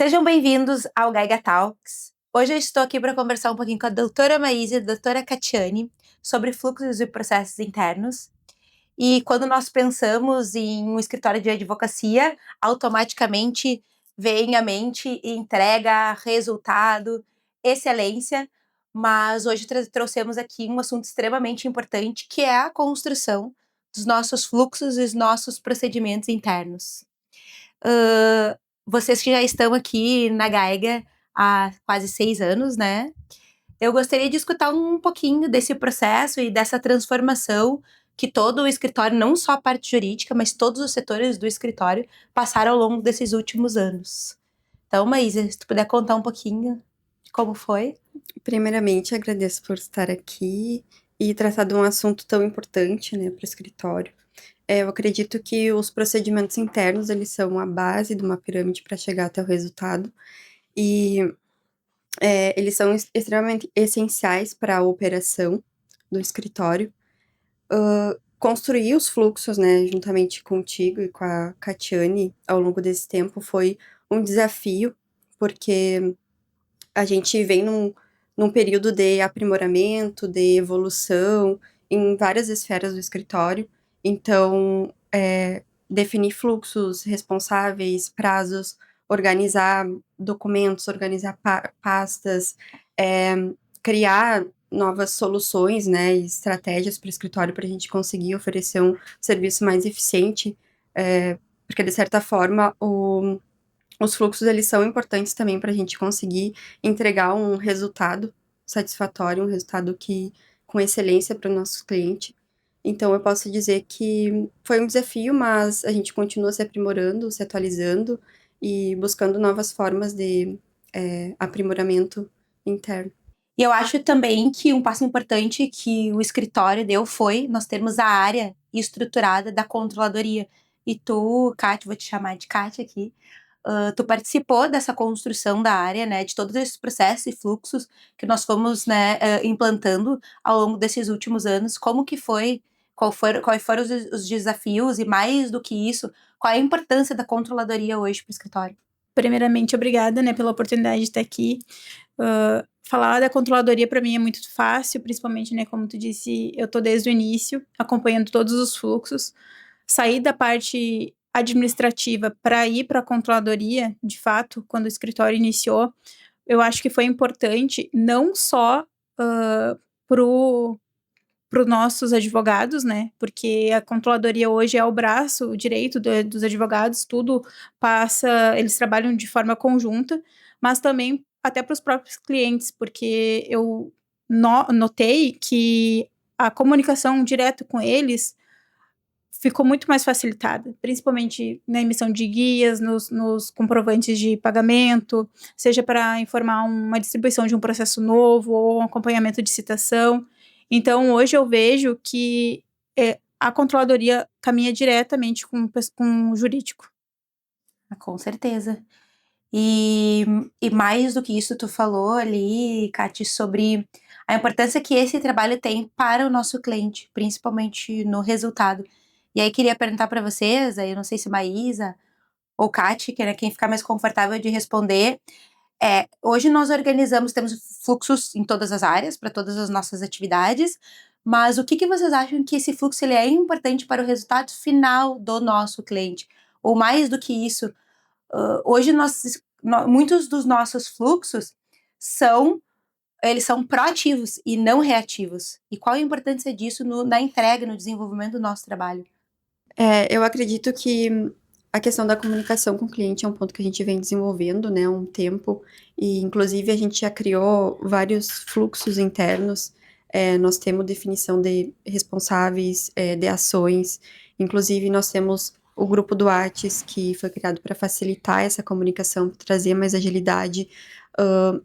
Sejam bem-vindos ao Gaiga Talks. Hoje eu estou aqui para conversar um pouquinho com a doutora Maísa e a doutora Catiane sobre fluxos e processos internos. E quando nós pensamos em um escritório de advocacia, automaticamente vem à mente entrega, resultado, excelência. Mas hoje trouxemos aqui um assunto extremamente importante, que é a construção dos nossos fluxos e os nossos procedimentos internos. Vocês que já estão aqui na Gaiga há quase 6 anos, né? Eu gostaria de escutar um pouquinho desse processo e dessa transformação que todo o escritório, não só a parte jurídica, mas todos os setores do escritório passaram ao longo desses últimos anos. Então, Maísa, se tu puder contar um pouquinho de como foi. Primeiramente, agradeço por estar aqui e tratar de um assunto tão importante, né, para o escritório. Eu acredito que os procedimentos internos, eles são a base de uma pirâmide para chegar até o resultado e eles são extremamente essenciais para a operação do escritório. Construir os fluxos, né, juntamente contigo e com a Catiane, ao longo desse tempo, foi um desafio, porque a gente vem num período de aprimoramento, de evolução, em várias esferas do escritório. Então, definir fluxos responsáveis, prazos, organizar documentos, organizar pastas, criar novas soluções, né, e estratégias para o escritório para a gente conseguir oferecer um serviço mais eficiente, porque, de certa forma, os fluxos, eles são importantes também para a gente conseguir entregar um resultado satisfatório, um resultado com excelência para o nosso cliente. Então, eu posso dizer que foi um desafio, mas a gente continua se aprimorando, se atualizando e buscando novas formas de aprimoramento interno. E eu acho também que um passo importante que o escritório deu foi nós termos a área estruturada da controladoria. E tu, Kátia, vou te chamar de Kátia aqui, tu participou dessa construção da área, né, de todos esses processos e fluxos que nós fomos, né, implantando ao longo desses últimos anos. Como que foi? Quais foram os desafios e, mais do que isso, qual é a importância da controladoria hoje para o escritório? Primeiramente, obrigada, né, pela oportunidade de estar aqui. Falar da controladoria para mim é muito fácil, principalmente, né, como tu disse, eu tô desde o início, acompanhando todos os fluxos. Sair da parte administrativa para ir para a controladoria, de fato, quando o escritório iniciou, eu acho que foi importante, não só para os nossos advogados, né? Porque a controladoria hoje é o braço direito dos advogados, tudo passa, eles trabalham de forma conjunta, mas também até para os próprios clientes, porque eu notei que a comunicação direta com eles ficou muito mais facilitada, principalmente na emissão de guias, nos comprovantes de pagamento, seja para informar uma distribuição de um processo novo ou um acompanhamento de citação. Então, hoje eu vejo que a controladoria caminha diretamente com o jurídico. Com certeza. E mais do que isso, tu falou ali, Kati, sobre a importância que esse trabalho tem para o nosso cliente, principalmente no resultado. E aí queria perguntar para vocês, aí eu não sei se Maísa ou Kati, que é quem ficar mais confortável de responder. Hoje nós organizamos, temos fluxos em todas as áreas, para todas as nossas atividades, mas o que vocês acham que esse fluxo ele é importante para o resultado final do nosso cliente? Ou mais do que isso, hoje muitos dos nossos fluxos eles são proativos e não reativos. E qual a importância disso na entrega, no desenvolvimento do nosso trabalho? Eu acredito que a questão da comunicação com o cliente é um ponto que a gente vem desenvolvendo, né, há um tempo, e inclusive a gente já criou vários fluxos internos. Nós temos definição de responsáveis, de ações, inclusive nós temos o grupo do Whats, que foi criado para facilitar essa comunicação, trazer mais agilidade.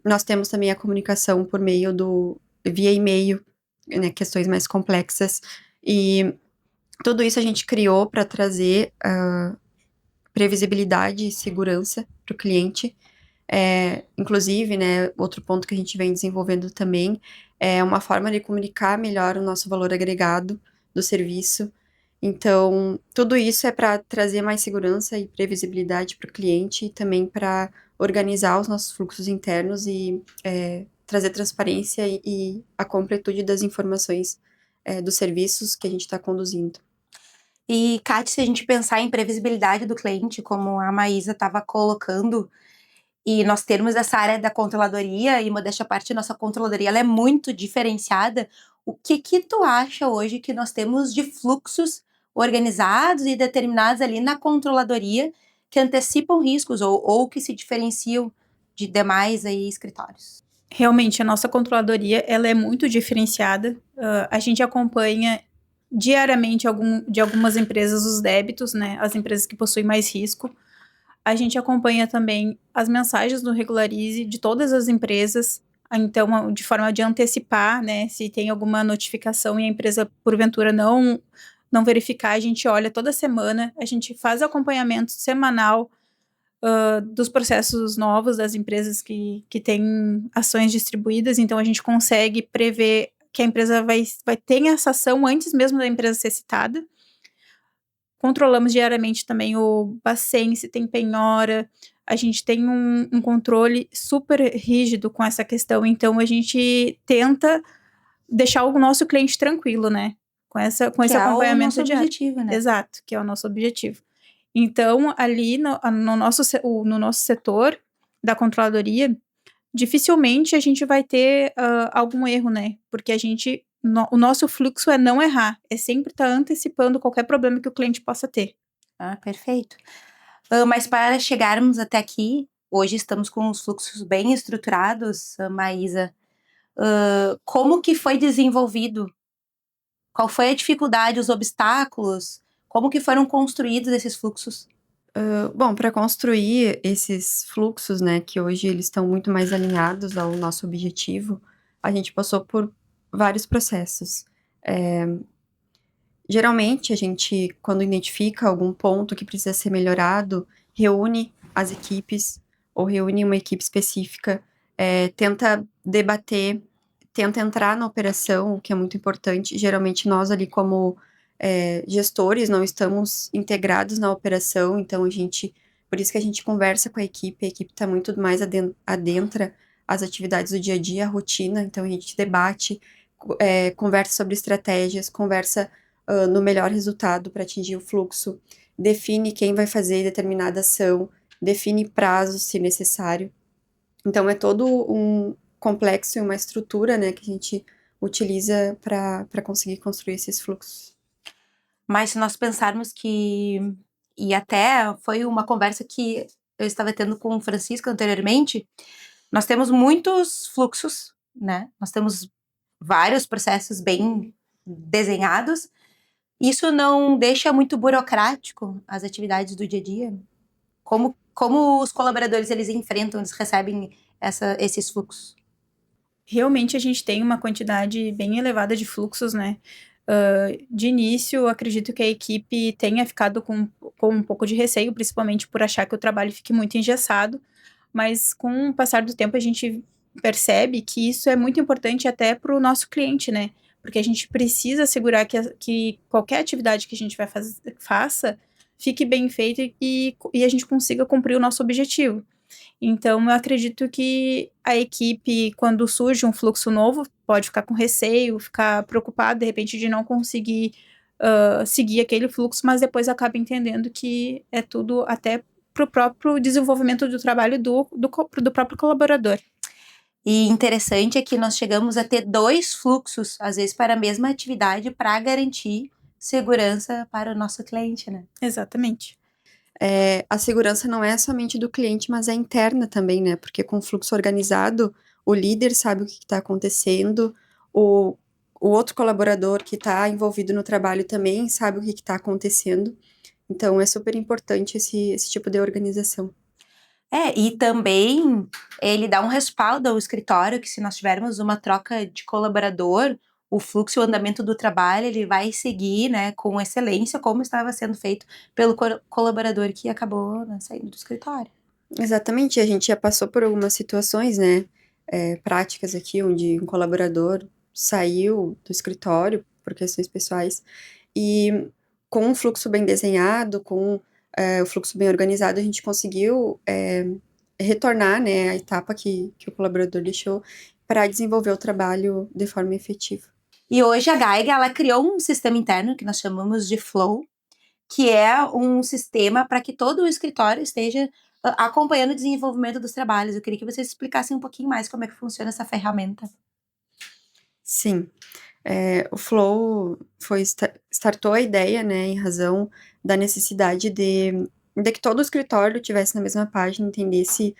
Nós temos também a comunicação por meio via e-mail, né, questões mais complexas, e tudo isso a gente criou para trazer previsibilidade e segurança para o cliente. Inclusive, né, outro ponto que a gente vem desenvolvendo também é uma forma de comunicar melhor o nosso valor agregado do serviço. Então, tudo isso é para trazer mais segurança e previsibilidade para o cliente e também para organizar os nossos fluxos internos e trazer transparência e a completude das informações dos serviços que a gente está conduzindo. E, Kate, se a gente pensar em previsibilidade do cliente, como a Maísa estava colocando, e nós termos essa área da controladoria, e modéstia à parte, nossa controladoria ela é muito diferenciada, o que tu acha hoje que nós temos de fluxos organizados e determinados ali na controladoria que antecipam riscos ou que se diferenciam de demais aí escritórios? Realmente, a nossa controladoria, ela é muito diferenciada. A gente acompanha diariamente de algumas empresas os débitos, né? As empresas que possuem mais risco. A gente acompanha também as mensagens do Regularize de todas as empresas, então, de forma de antecipar, né? Se tem alguma notificação e a empresa, porventura, não verificar, a gente olha toda semana, a gente faz acompanhamento semanal dos processos novos das empresas que têm ações distribuídas, então a gente consegue prever que a empresa vai ter essa ação antes mesmo da empresa ser citada. Controlamos diariamente também o Bacen, se tem penhora, a gente tem um controle super rígido com essa questão, então a gente tenta deixar o nosso cliente tranquilo, né? Com esse Que é o acompanhamento nosso diário. objetivo, né? Exato, que é o nosso objetivo. Então, ali no nosso setor da controladoria, dificilmente a gente vai ter algum erro, né? Porque o nosso fluxo é não errar, é sempre estar antecipando qualquer problema que o cliente possa ter. Ah, perfeito. Mas para chegarmos até aqui, hoje estamos com os fluxos bem estruturados, Maísa. Como que foi desenvolvido? Qual foi a dificuldade, os obstáculos? Como que foram construídos esses fluxos? Bom, para construir esses fluxos, né, que hoje eles estão muito mais alinhados ao nosso objetivo, a gente passou por vários processos. Geralmente, a gente, quando identifica algum ponto que precisa ser melhorado, reúne as equipes ou reúne uma equipe específica, tenta debater, tenta entrar na operação, o que é muito importante. Geralmente, nós ali como gestores não estamos integrados na operação, então por isso que a gente conversa com a equipe está muito mais adentra as atividades do dia a dia, a rotina, então a gente debate, conversa sobre estratégias, conversa no melhor resultado para atingir o fluxo, define quem vai fazer determinada ação, define prazos se necessário. Então é todo um complexo e uma estrutura, né, que a gente utiliza para conseguir construir esses fluxos. Mas se nós pensarmos e até foi uma conversa que eu estava tendo com o Francisco anteriormente, nós temos muitos fluxos, né? Nós temos vários processos bem desenhados. Isso não deixa muito burocrático as atividades do dia a dia? Como os colaboradores eles enfrentam, eles recebem esses fluxos? Realmente a gente tem uma quantidade bem elevada de fluxos, né? De início, eu acredito que a equipe tenha ficado com um pouco de receio, principalmente por achar que o trabalho fique muito engessado, mas com o passar do tempo a gente percebe que isso é muito importante até para o nosso cliente, né? Porque a gente precisa assegurar que qualquer atividade que a gente faça fique bem feita e a gente consiga cumprir o nosso objetivo. Então, eu acredito que a equipe, quando surge um fluxo novo, pode ficar com receio, ficar preocupada, de repente, de não conseguir seguir aquele fluxo, mas depois acaba entendendo que é tudo até para o próprio desenvolvimento do trabalho do próprio colaborador. E interessante é que nós chegamos a ter 2 fluxos, às vezes para a mesma atividade, para garantir segurança para o nosso cliente, né? Exatamente. A segurança não é somente do cliente, mas é interna também, né? Porque com o fluxo organizado, o líder sabe o que está acontecendo, o outro colaborador que está envolvido no trabalho também sabe o que está acontecendo. Então, é super importante esse tipo de organização. E também ele dá um respaldo ao escritório que se nós tivermos uma troca de colaborador, o fluxo e o andamento do trabalho, ele vai seguir, né, com excelência, como estava sendo feito pelo colaborador que acabou, né, saindo do escritório. Exatamente, a gente já passou por algumas situações, né, práticas aqui, onde um colaborador saiu do escritório por questões pessoais, e com um fluxo bem desenhado, com o fluxo bem organizado, a gente conseguiu retornar, né, a etapa que o colaborador deixou para desenvolver o trabalho de forma efetiva. E hoje a Geiger, ela criou um sistema interno que nós chamamos de Flow, que é um sistema para que todo o escritório esteja acompanhando o desenvolvimento dos trabalhos. Eu queria que vocês explicassem um pouquinho mais como é que funciona essa ferramenta. Sim, o Flow startou a ideia, né, em razão da necessidade de que todo o escritório tivesse na mesma página, entendesse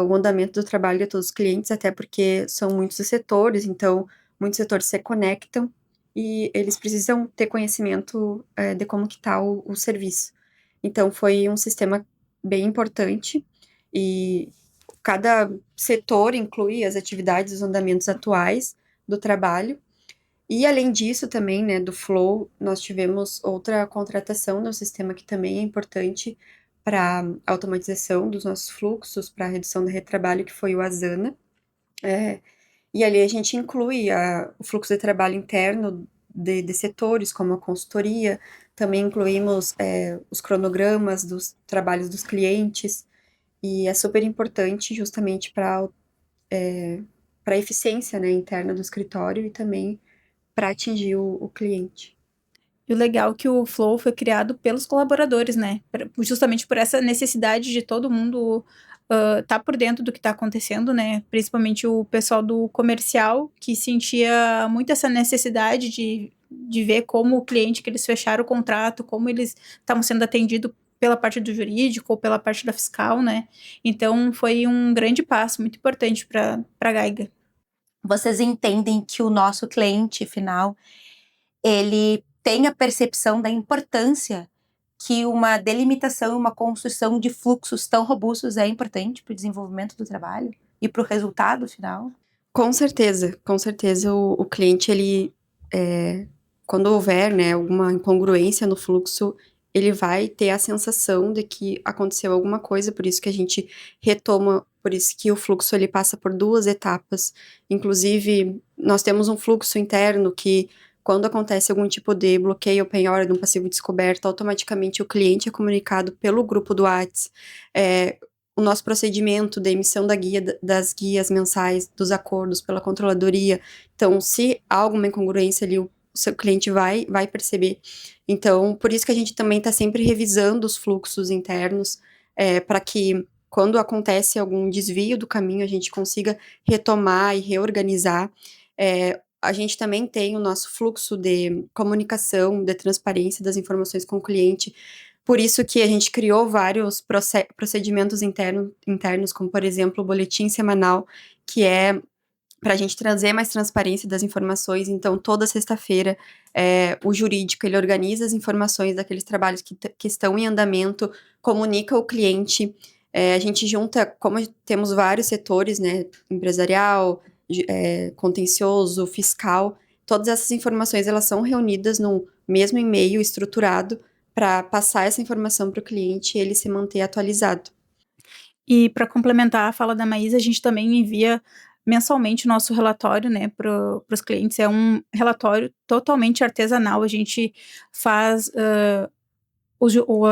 o andamento do trabalho de todos os clientes, até porque são muitos os setores, então muitos setores se conectam e eles precisam ter conhecimento de como que está o serviço. Então foi um sistema bem importante e cada setor inclui as atividades, os andamentos atuais do trabalho. E além disso também, né, do Flow, nós tivemos outra contratação no sistema que também é importante para automatização dos nossos fluxos, para redução do retrabalho, que foi o Asana. E ali a gente inclui o fluxo de trabalho interno de setores, como a consultoria, também incluímos os cronogramas dos trabalhos dos clientes, e é super importante justamente para a eficiência, né, interna do escritório e também para atingir o cliente. E o legal é que o Flow foi criado pelos colaboradores, né? Justamente por essa necessidade de todo mundo tá por dentro do que está acontecendo, né? Principalmente o pessoal do comercial, que sentia muito essa necessidade de ver como o cliente que eles fecharam o contrato, como eles estavam sendo atendidos pela parte do jurídico ou pela parte da fiscal, né? Então foi um grande passo, muito importante para a Geiger. Vocês entendem que o nosso cliente final, ele tem a percepção da importância que uma delimitação, uma construção de fluxos tão robustos é importante para o desenvolvimento do trabalho e para o resultado final? Com certeza o cliente, ele, quando houver, né, alguma incongruência no fluxo, ele vai ter a sensação de que aconteceu alguma coisa, por isso que a gente retoma, por isso que o fluxo ele passa por 2 etapas. Inclusive, nós temos um fluxo interno que, quando acontece algum tipo de bloqueio ou penhora de um passivo descoberto, automaticamente o cliente é comunicado pelo grupo do Whats. O nosso procedimento de emissão das guias mensais, dos acordos pela controladoria. Então, se há alguma incongruência ali, o seu cliente vai perceber. Então, por isso que a gente também está sempre revisando os fluxos internos, para que, quando acontece algum desvio do caminho, a gente consiga retomar e reorganizar. A gente também tem o nosso fluxo de comunicação, de transparência das informações com o cliente. Por isso que a gente criou vários procedimentos internos, como, por exemplo, o boletim semanal, que é para a gente trazer mais transparência das informações. Então, toda sexta-feira, o jurídico, ele organiza as informações daqueles trabalhos que estão em andamento, comunica ao cliente. A gente junta, como temos vários setores, né, empresarial, contencioso, fiscal, todas essas informações, elas são reunidas no mesmo e-mail estruturado para passar essa informação para o cliente e ele se manter atualizado. E para complementar a fala da Maísa, a gente também envia mensalmente o nosso relatório, né, para os clientes. É um relatório totalmente artesanal. A gente faz, o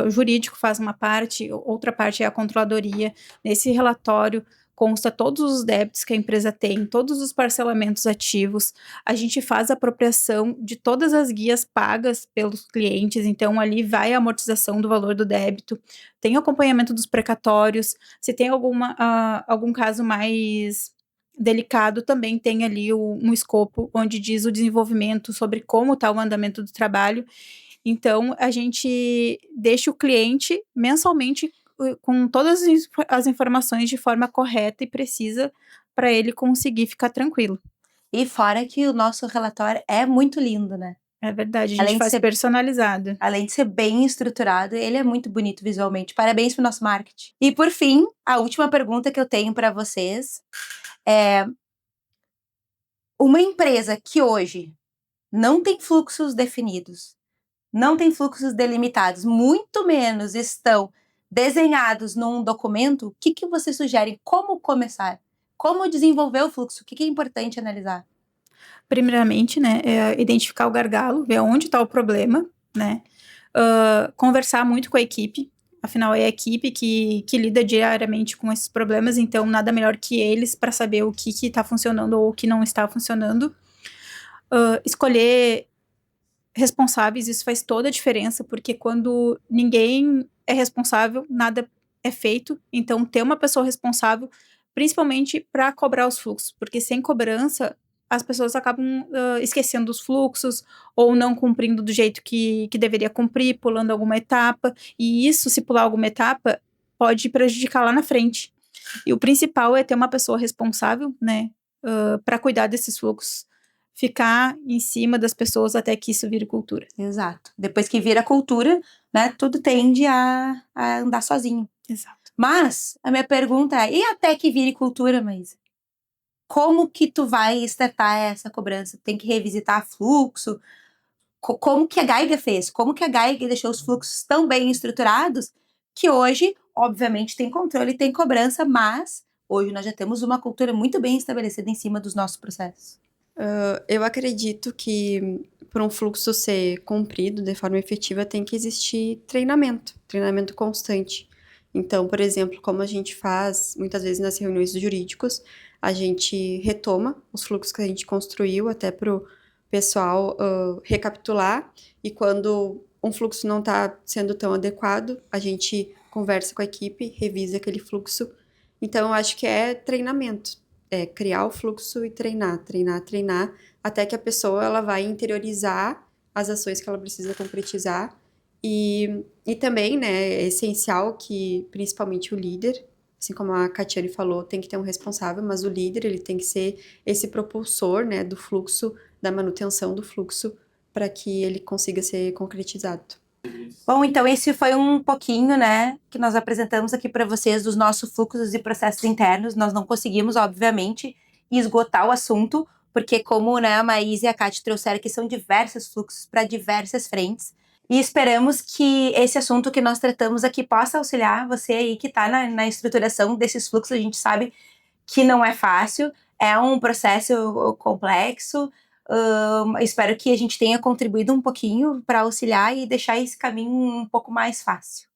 jurídico faz uma parte, outra parte é a controladoria. Nesse relatório consta todos os débitos que a empresa tem, todos os parcelamentos ativos. A gente faz a apropriação de todas as guias pagas pelos clientes, então ali vai a amortização do valor do débito. Tem o acompanhamento dos precatórios. Se tem algum caso mais delicado, também tem ali um escopo onde diz o desenvolvimento sobre como está o andamento do trabalho. Então, a gente deixa o cliente mensalmente com todas as informações de forma correta e precisa para ele conseguir ficar tranquilo. E fora que o nosso relatório é muito lindo, né? É verdade, a gente faz personalizado. Além de ser bem estruturado, ele é muito bonito visualmente. Parabéns pro nosso marketing. E por fim, a última pergunta que eu tenho para vocês é: uma empresa que hoje não tem fluxos definidos, não tem fluxos delimitados, muito menos estão desenhados num documento, o que você sugere? Como começar? Como desenvolver o fluxo? O que é importante analisar? Primeiramente, né, identificar o gargalo, ver onde está o problema, né, conversar muito com a equipe, Afinal, é a equipe que lida diariamente com esses problemas, então nada melhor que eles para saber o que está funcionando ou o que não está funcionando. Escolher responsáveis, isso faz toda a diferença, porque quando ninguém é responsável, nada é feito. Então, ter uma pessoa responsável, principalmente para cobrar os fluxos, porque sem cobrança, as pessoas acabam esquecendo os fluxos ou não cumprindo do jeito que deveria cumprir, pulando alguma etapa. E isso, se pular alguma etapa, pode prejudicar lá na frente. E o principal é ter uma pessoa responsável, né, para cuidar desses fluxos. Ficar em cima das pessoas até que isso vire cultura. Exato. Depois que vira cultura, né, tudo tende a andar sozinho. Exato. Mas a minha pergunta é, e até que vire cultura, Maísa? Como que tu vai startar essa cobrança? Tem que revisitar fluxo? Como que a Geiger fez? Como que a Geiger deixou os fluxos tão bem estruturados que hoje, obviamente, tem controle e tem cobrança, mas hoje nós já temos uma cultura muito bem estabelecida em cima dos nossos processos. Eu acredito que para um fluxo ser cumprido de forma efetiva tem que existir treinamento constante. Então, por exemplo, como a gente faz muitas vezes nas reuniões dos jurídicos, a gente retoma os fluxos que a gente construiu até para o pessoal recapitular, e quando um fluxo não está sendo tão adequado, a gente conversa com a equipe, revisa aquele fluxo. Então, eu acho que é treinamento. É criar o fluxo e treinar, até que a pessoa ela vai interiorizar as ações que ela precisa concretizar. E também, né, é essencial que, principalmente o líder, assim como a Catiane falou, tem que ter um responsável, mas o líder, ele tem que ser esse propulsor, né, do fluxo, da manutenção do fluxo, para que ele consiga ser concretizado. Bom, então esse foi um pouquinho, né, que nós apresentamos aqui para vocês dos nossos fluxos e processos internos. Nós não conseguimos, obviamente, esgotar o assunto, porque como, né, a Maísa e a Kate trouxeram que são diversos fluxos para diversas frentes. E esperamos que esse assunto que nós tratamos aqui possa auxiliar você aí que está na estruturação desses fluxos. A gente sabe que não é fácil, é um processo complexo. Espero que a gente tenha contribuído um pouquinho para auxiliar e deixar esse caminho um pouco mais fácil.